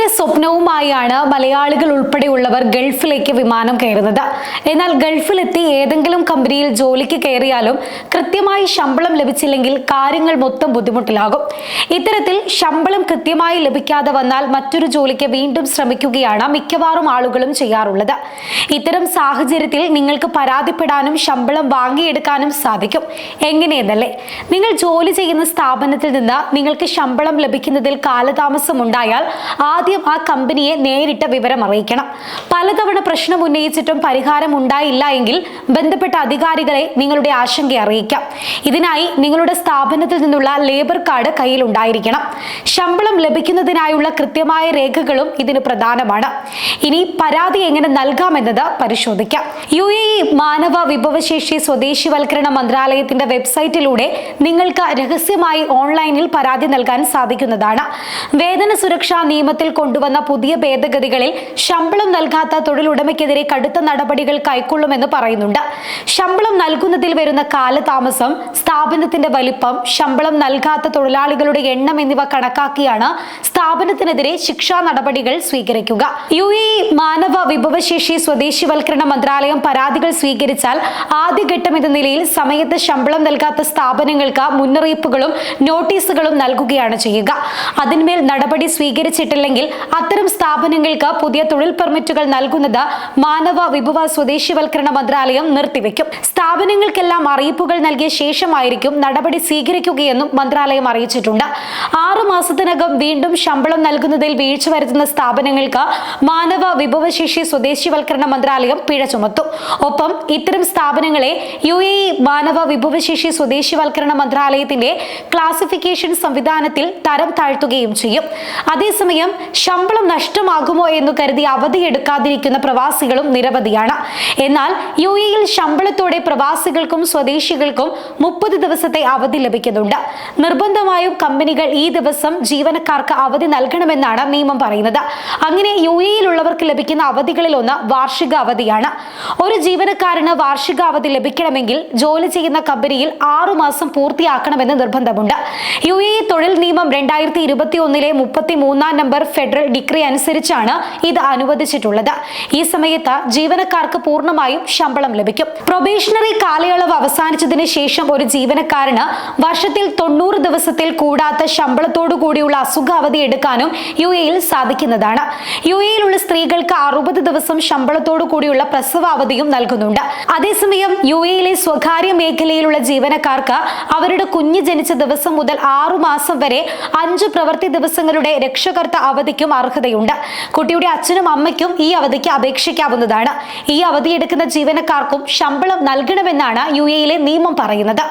ഏറെ സ്വപ്നവുമായാണ് മലയാളികൾ ഉൾപ്പെടെയുള്ളവർ ഗൾഫിലേക്ക് വിമാനം കയറുന്നത്. എന്നാൽ ഗൾഫിലെത്തി ഏതെങ്കിലും കമ്പനിയിൽ ജോലിക്ക് കയറിയാലും കൃത്യമായി ശമ്പളം ലഭിച്ചില്ലെങ്കിൽ കാര്യങ്ങൾ മൊത്തം ബുദ്ധിമുട്ടിലാകും. ഇത്തരത്തിൽ ശമ്പളം കൃത്യമായി ലഭിക്കാതെ വന്നാൽ മറ്റൊരു ജോലിക്ക് വീണ്ടും ശ്രമിക്കുകയാണ് മിക്കവാറും ആളുകളും ചെയ്യാറുള്ളത്. ഇത്തരം സാഹചര്യത്തിൽ നിങ്ങൾക്ക് പരാതിപ്പെടാനും ശമ്പളം വാങ്ങിയെടുക്കാനും സാധിക്കും. എങ്ങനെയെന്നല്ലേ? നിങ്ങൾ ജോലി ചെയ്യുന്ന സ്ഥാപനത്തിൽ നിന്ന് നിങ്ങൾക്ക് ശമ്പളം ലഭിക്കുന്നതിൽ കാലതാമസം ഉണ്ടായാൽ ആദ്യം ആ കമ്പനിയെ നേരിട്ട് വിവരം അറിയിക്കണം. പലതവണ പ്രശ്നം ഉന്നയിച്ചിട്ടും പരിഹാരം ഉണ്ടായില്ല എങ്കിൽ ബന്ധപ്പെട്ട അധികാരികളെ നിങ്ങളുടെ ആശങ്ക അറിയിക്കാം. ഇതിനായി നിങ്ങളുടെ സ്ഥാപനത്തിൽ നിന്നുള്ള ലേബർ കാർഡ് കയ്യിൽ ഉണ്ടായിരിക്കണം. ശമ്പളം ലഭിക്കുന്നതിനായുള്ള കൃത്യമായ രേഖകളും ഇതിന് പ്രധാനമാണ്. ഇനി പരാതി എങ്ങനെ നൽകാമെന്നത് പരിശോധിക്കാം. UAE മാനവ വിഭവശേഷി സ്വദേശിവൽക്കരണ മന്ത്രാലയത്തിന്റെ വെബ്സൈറ്റിലൂടെ നിങ്ങൾക്ക് രഹസ്യമായി ഓൺലൈനിൽ പരാതി നൽകാൻ സാധിക്കുന്നതാണ്. വേതന സുരക്ഷാ നിയമത്തിൽ കൊണ്ടുവന്ന പുതിയ ഭേദഗതികളിൽ ശമ്പളം നൽകാത്ത തൊഴിലുടമയ്ക്കെതിരെ കടുത്ത നടപടികൾ കൈക്കൊള്ളുമെന്ന് പറയുന്നുണ്ട്. ശമ്പളം നൽകുന്നതിൽ വരുന്ന കാലതാമസം, സ്ഥാപനത്തിന്റെ വലിപ്പം, ശമ്പളം നൽകാത്ത തൊഴിലാളികളുടെ എണ്ണം എന്നിവ കണക്കാക്കിയാണ് സ്ഥാപനത്തിനെതിരെ ശിക്ഷാ നടപടികൾ സ്വീകരിക്കുക. UAE മാനവ വിഭവശേഷി സ്വദേശിവൽക്കരണ മന്ത്രാലയം പരാതികൾ സ്വീകരിച്ചാൽ ആദ്യഘട്ടം എന്ന നിലയിൽ സമയത്ത് ശമ്പളം നൽകാത്ത സ്ഥാപനങ്ങൾക്ക് മുന്നറിയിപ്പുകളും നോട്ടീസുകളും നൽകുകയാണ് ചെയ്യുക. അതിന്മേൽ നടപടി സ്വീകരിച്ചിട്ടില്ലെങ്കിൽ അത്തരം സ്ഥാപനങ്ങൾക്ക് പുതിയ തൊഴിൽ പെർമിറ്റുകൾ നൽകുന്നത് മാനവ വിഭവ സ്വദേശിവൽക്കരണ മന്ത്രാലയം നിർത്തിവെക്കും. സ്ഥാപനങ്ങൾക്കെല്ലാം അറിയിപ്പുകൾ നൽകിയ ശേഷമായിരിക്കും നടപടി സ്വീകരിക്കുകയെന്നും മന്ത്രാലയം അറിയിച്ചിട്ടുണ്ട്. 6 മാസത്തിനകം വീണ്ടും ശമ്പളം നൽകുന്നതിൽ വീഴ്ച വരുത്തുന്ന സ്ഥാപനങ്ങൾക്ക് മാനവ വിഭവശേഷി സ്വദേശിവൽക്കരണ മന്ത്രാലയം പിഴ ചുമത്തും. ഒപ്പം ഇത്തരം സ്ഥാപനങ്ങളെ UAE മാനവ വിഭവശേഷി സ്വദേശിവൽക്കരണ മന്ത്രാലയത്തിന്റെ ക്ലാസിഫിക്കേഷൻ സംവിധാനത്തിൽ തരം താഴ്ത്തുകയും ചെയ്യും. അതേസമയം ശമ്പളം നഷ്ടമാകുമോ എന്ന് കരുതി അവധിയെടുക്കാതിരിക്കുന്ന പ്രവാസികളും നിരവധിയാണ്. എന്നാൽ UAEയിൽ ശമ്പളത്തോടെ പ്രവാസികൾക്കും സ്വദേശികൾക്കും 30 ദിവസത്തെ അവധി ലഭിക്കുന്നുണ്ട്. നിർബന്ധമായും കമ്പനികൾ ഈ ദിവസം ജീവനക്കാർക്ക് അവധി നൽകണമെന്നാണ് നിയമം പറയുന്നത്. അങ്ങനെ UAEയിലുള്ളവർക്ക് ലഭിക്കുന്ന അവധികളിൽ ഒന്ന് വാർഷിക അവധിയാണ്. ഒരു ജീവനക്കാരന് വാർഷിക അവധി ലഭിക്കണമെങ്കിൽ ജോലി ചെയ്യുന്ന കമ്പനിയിൽ 6 മാസം പൂർത്തിയാക്കണമെന്ന് നിർബന്ധമുണ്ട്. UAE തൊഴിൽ നിയമം 2021 33-ാം നമ്പർ ഫെഡറൽ ഡിക്രി അനുസരിച്ചാണ് ഇത് അനുവദിച്ചിട്ടുള്ളത്. ഈ സമയത്ത് ജീവനക്കാർക്ക് പൂർണ്ണമായും ശമ്പളം ലഭിക്കും. പ്രൊബേഷണറി കാലയളവ് അവസാനിച്ചതിന് ശേഷം ഒരു ജീവനക്കാരന് വർഷത്തിൽ 90 ദിവസത്തിൽ കൂടാത്ത ശമ്പളത്തോടു കൂടിയുള്ള അസുഖ അവധി എടുക്കാനും UAEയിൽ സാധിക്കുന്നതാണ്. UAEയിലുള്ള സ്ത്രീകൾക്ക് 60 ദിവസം ശമ്പളത്തോടു കൂടിയുള്ള പ്രസവ അവധിയും നൽകുന്നുണ്ട്. അതേസമയം UAEയിലെ സ്വകാര്യ മേഖലയിലുള്ള ജീവനക്കാർക്ക് അവരുടെ കുഞ്ഞ് ജനിച്ച ദിവസം മുതൽ 6 മാസം വരെ 5 പ്രവൃത്തി ദിവസങ്ങളുടെ രക്ഷകർത്ത അവധിക്കും അർഹതയുണ്ട്. കുട്ടിയുടെ അച്ഛനും അമ്മയ്ക്കും ഈ അവധിക്ക് അപേക്ഷിക്കാവുന്നതാണ്. ഈ അവധി എടുക്കുന്ന ജീവനക്കാർക്കും ശമ്പളം നൽകണമെന്നാണ് UAEയിലെ നിയമം പറയുന്നത്.